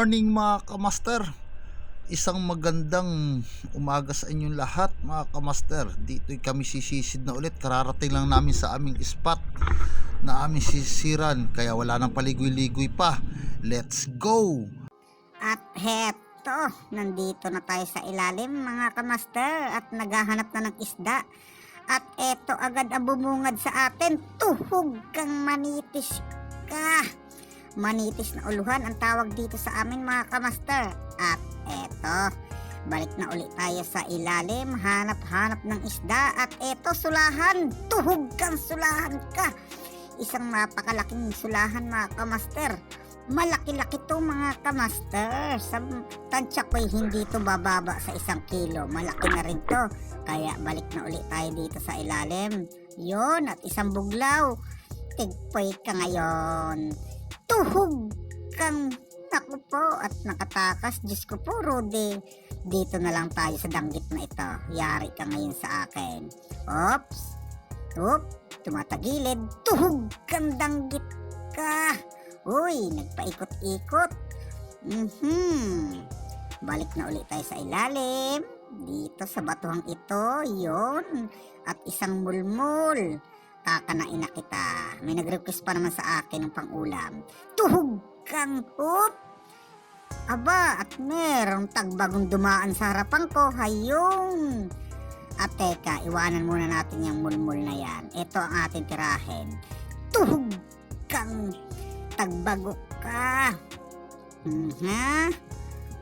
morning mga kamaster. Isang magandang umaga sa inyong lahat mga kamaster. Dito kami sisisid na ulit. Kararating lang namin sa aming spot na aming sisiran, kaya wala nang paligoy-ligoy pa. Let's go! At heto, nandito na tayo sa ilalim mga kamaster at naghahanap na ng isda. At eto agad ang bumungad sa atin, tuhog kang manitis ka. Manitis na uluhan ang tawag dito sa amin mga kamaster. At eto, balik na ulit tayo sa ilalim, hanap-hanap ng isda. At eto, sulahan, tuhog kang sulahan ka. Isang napakalaking sulahan mga kamaster. Malaki-laki to mga kamaster. Sa tansya ko'y hindi to bababa sa 1 kilo. Malaki na rin to. Kaya balik na ulit tayo dito sa ilalim. Yon, at isang buglaw. Tigpoy ka ngayon. Tuhog kang, naku po, at nakatakas. Diyos ko po, Rudy. Dito na lang tayo sa danggit na ito. Yari ka ngayon sa akin. Oops. Oop, tumatagilid. Tuhog kang danggit ka. Uy, nagpaikot-ikot. Balik na ulit tayo sa ilalim. Dito sa batuhang ito, yon. At isang mulmul. Kakanain na kita. May nag-request pa naman sa akin ng pangulam. Tuhog kang, oop. Aba, at merong tagbagong dumaan sa harapan ko. Hayong. At teka, iwanan muna natin yung mulmul na yan. Ito ang ating tirahin. Tuhog kang, tagbago ka.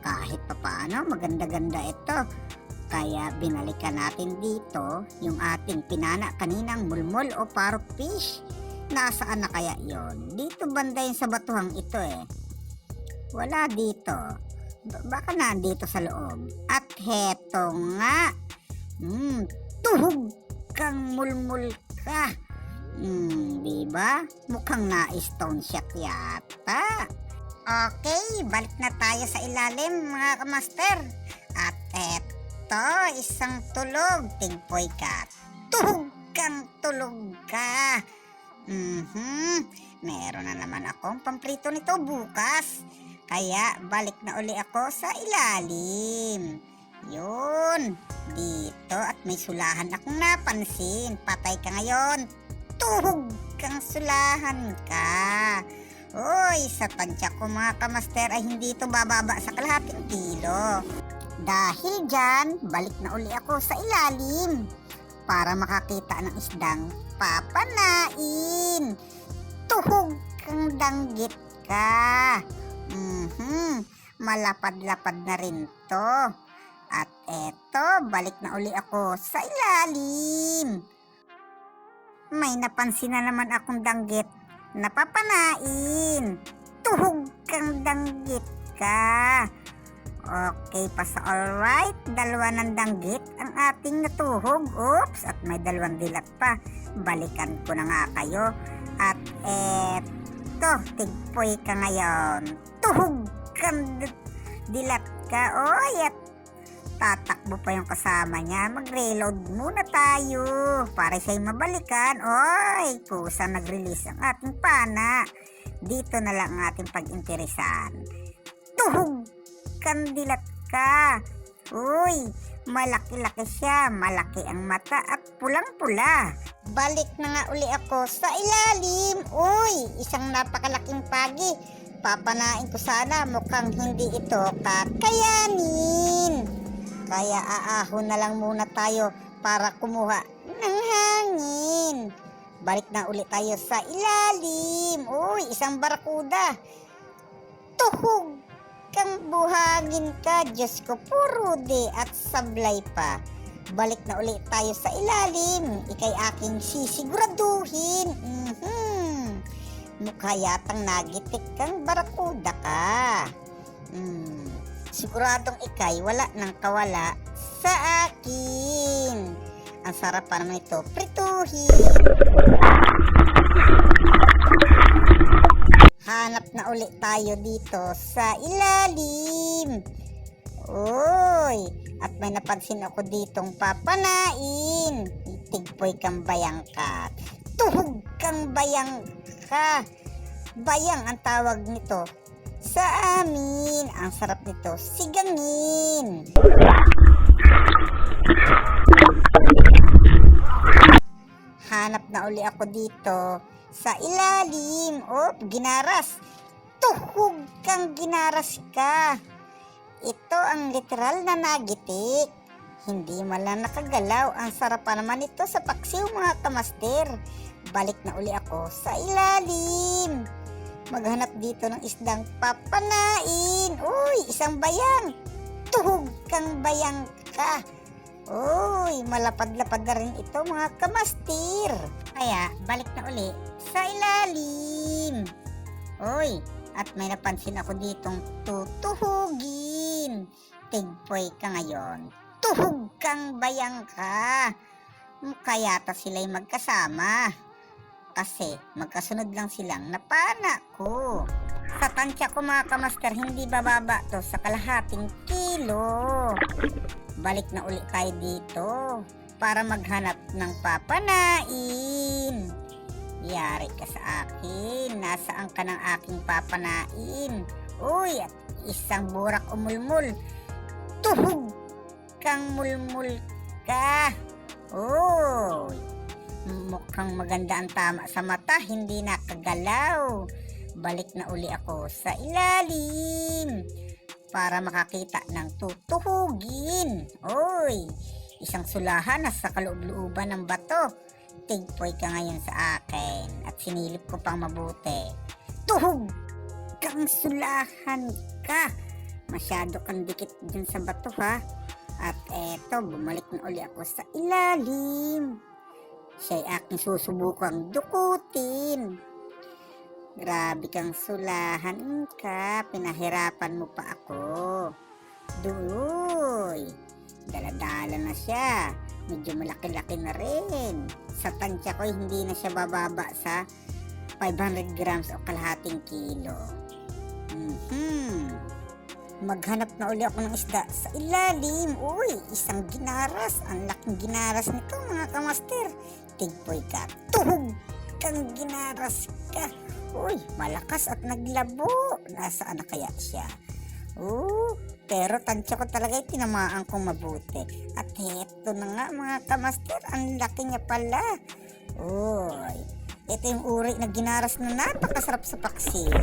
Kahit pa paano, maganda-ganda ito. Kaya binalikan natin dito yung ating pinana kaninang mulmul o parrot fish. Nasaan na kaya yon? Dito banda yun sa batuhang ito eh. Wala dito. Baka nandito sa loob. At heto nga. Tuhog kang mulmul ka. Diba? Mukhang na-stone shot yata. Okay, balik na tayo sa ilalim mga kamaster. At eto, isang tulog. Tigpoy ka. Tuhog kang tulog ka. Meron na naman akong pamprito nito bukas. Kaya balik na uli ako sa ilalim. Yun, dito, at may sulahan akong napansin. Patay ka ngayon. Tuhog kang sulahan ka. Uy, sa tansya ko mga kamaster ay hindi ito bababa sa kalahating kilo. Dahil dyan, balik na uli ako sa ilalim para makakita ng isdang papanain. Tuhog kang danggit ka. Malapad-lapad na rin to. At eto, balik na uli ako sa ilalim. May napansin na naman akong danggit na papanain. Tuhog kang danggit ka. Okay pa sa alright. 2 ng danggit ang ating natuhog. Oops, at may 2 dilat pa. Balikan ko na nga kayo. At eto, tigpoy ka ngayon. Tuhog kang dilat ka. Oy, at tatakbo pa yung kasama niya. Mag-reload muna tayo para siya'y mabalikan. Oy, kusa nag-release ang ating pana. Dito na lang ang ating pag-interesan. Tuhog kang dilat ka. Uy, malaki-laki siya. Malaki ang mata at pulang-pula. Balik na nga uli ako sa ilalim. Uy, isang napakalaking pagi. Papanain ko sana. Mukhang hindi ito kakayanin. Kaya aahon na lang muna tayo para kumuha ng hangin. Balik na ulit tayo sa ilalim. Uy, isang barakuda. Tuhog kang buhangin ka. Diyos ko po, Rudy, at sablay pa. Balik na ulit tayo sa ilalim. Ika'y aking sisiguraduhin. Mukha yatang nagitik kang barakuda ka. Siguradong ikay wala nang kawala sa akin. Ang sarap pa naman ito prituhin. Hanap na ulit tayo dito sa ilalim. Uy, at may napansin ako ditong papanain. Tigpoy kang bayang ka. Tuhog kang bayang ka. Bayang ang tawag nito sa amin. Ang sarap nito, sigangin. Hanap na uli ako dito sa ilalim. Oh, ginaras. Tuhog kang ginaras ka. Ito ang literal na nagitik. Hindi man lang nakagalaw. Ang sarap pa naman ito sa paksiw, mga kamaster. Balik na uli ako sa ilalim. Maghanap dito ng isdang papanain. Uy, isang bayang. Tuhog kang bayang ka. Uy, malapad-lapad na rin ito, mga kamastir. Kaya, balik na uli sa ilalim. Uy, at may napansin ako ditong tutuhugin. Tigpoy ka ngayon. Tuhog kang bayang ka. Kaya ta sila'y magkasama. Kasi magkasunod lang silang napana ko. Sa tansya ko, mga kamaster, hindi bababa to sa kalahating kilo. Balik na uli tayo dito para maghanap ng papanain. Yari ka sa akin. Nasaan ka ng aking papanain? Uy, at isang burak umulmul. Tuhog kang mulmul ka. Uy, mukhang maganda ang tama sa mata, hindi nakagalaw. Balik na uli ako sa ilalim para makakita ng tutuhugin. Uy, isang sulahan na sa kaloob-looban ng bato. Tigpoy ka ngayon sa akin at sinilip ko pang mabuti. Tuhog kang sulahan ka. Masyado kang dikit dun sa bato, ha. At eto, bumalik na uli ako sa ilalim. Siya'y aking susubukang dukutin. Grabe kang sulahan ka. Pinahirapan mo pa ako. Duy, daladala na siya. Medyo malaki-laki na rin. Sa tansya ko, hindi na siya bababa sa 500 grams o kalahating kilo. Maghanap na uli ako ng isda sa ilalim. Uy, isang ginaras. Ang laking ginaras nito, mga kamaster. Tigpoy ka. Tuhog kang ginaras ka. Uy, malakas at naglabo. Nasaan na kaya siya? Pero tansya ko talaga tinamaan kong mabuti. At heto na nga, mga kamaster. Ang laki niya pala. Uy, ito yung uri na ginaras na napakasarap sa paksiw.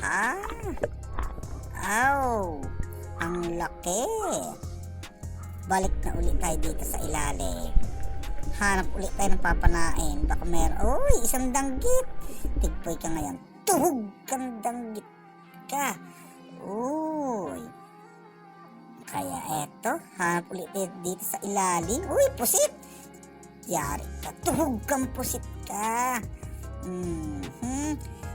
Ha? Aw, ang laki. Balik na ulit tayo dito sa ilalim. Hanap ulit tayo ng papanain. Baka meron. Uy, isang danggit. Tigpoy ka ngayon. Tuhog kang danggit ka. Uy. Kaya eto, hanap ulit tayo dito sa ilalim. Uy, pusit. Yari ka. Tuhog kang pusit ka.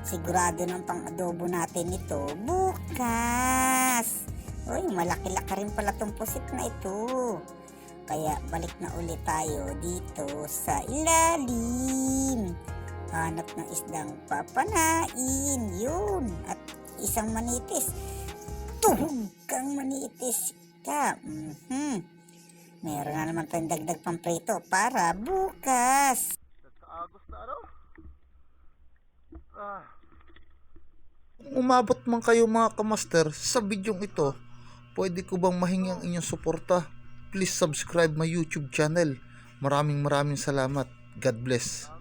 Sigurado ng pang-adobo natin ito bukas. Uy, malaki-laki rin pala tong pusit na ito. Kaya balik na ulit tayo dito sa ilalim. Hanap ng isdang papanain. Yun. At isang manitis. Tuhog kang manitis ka. Meron na naman tayong dagdag pamprito para bukas. Nagkaagos na ano? Kung umabot man kayo, mga kamaster, sa bidyong ito, pwede ko bang mahingi ang inyong suporta? Please subscribe my YouTube channel. Maraming salamat. God bless.